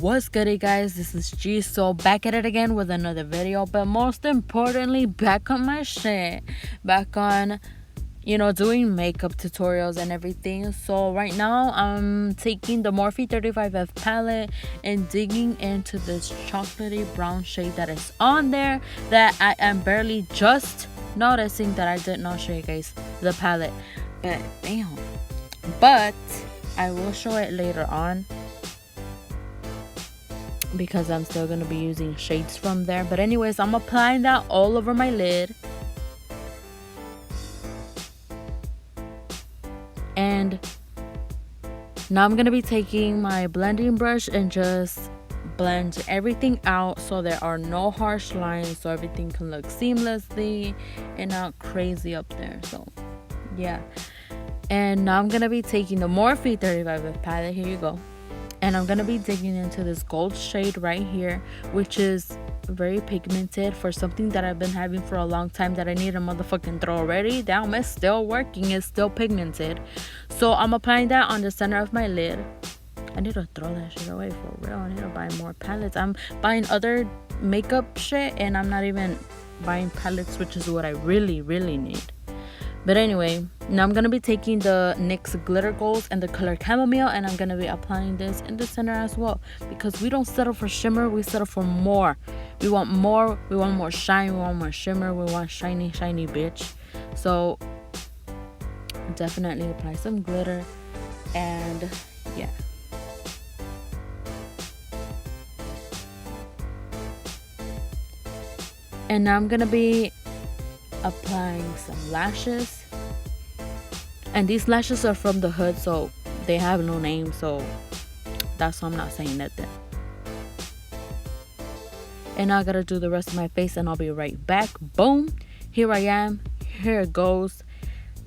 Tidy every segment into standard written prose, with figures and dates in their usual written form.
What's good, guys? This is G. So back at it again with another video, but most importantly, back on my shit, back on doing makeup tutorials and everything. So right now I'm taking the Morphe 35F palette and digging into this chocolatey brown shade that is on there that I am barely just noticing that I did not show you guys the palette, but damn. But I will show it later on because I'm still going to be using shades from there. But anyways, I'm applying that all over my lid. And now I'm going to be taking my blending brush and just blend everything out so there are no harsh lines, so everything can look seamlessly and not crazy up there. So yeah. And now I'm going to be taking the Morphe 35F palette. Here you go. And I'm going to be digging into this gold shade right here, which is very pigmented for something that I've been having for a long time that I need a motherfucking throw already. Damn, it's still working. It's still pigmented. So I'm applying that on the center of my lid. I need to throw that shit away for real. I need to buy more palettes. I'm buying other makeup shit and I'm not even buying palettes, which is what I really, really need. But anyway, now I'm going to be taking the NYX Glitter Golds and the color Chamomile, and I'm going to be applying this in the center as well. Because we don't settle for shimmer, we settle for more. We want more shine, we want more shimmer, we want shiny, shiny bitch. So, definitely apply some glitter, and yeah. And now I'm going to be applying some lashes, and these lashes are from the hood, so they have no name, so that's why I'm not saying nothing. And now I gotta do the rest of my face and I'll be right back. Boom, here I am, here it goes.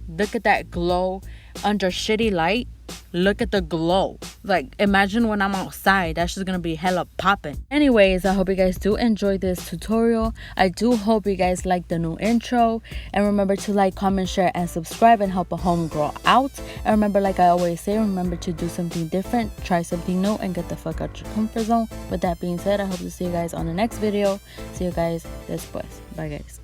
Look at that glow under shitty light. Look at the glow. Like, imagine when I'm outside, that's just gonna be hella popping. Anyways, I hope you guys do enjoy this tutorial. I do hope you guys like the new intro, and remember to like, comment, share, and subscribe and help a homegirl out. And remember, like I always say, remember to do something different, try something new, and get the fuck out your comfort zone. With that being said, I hope to see you guys on the next video. See you guys después. Bye guys.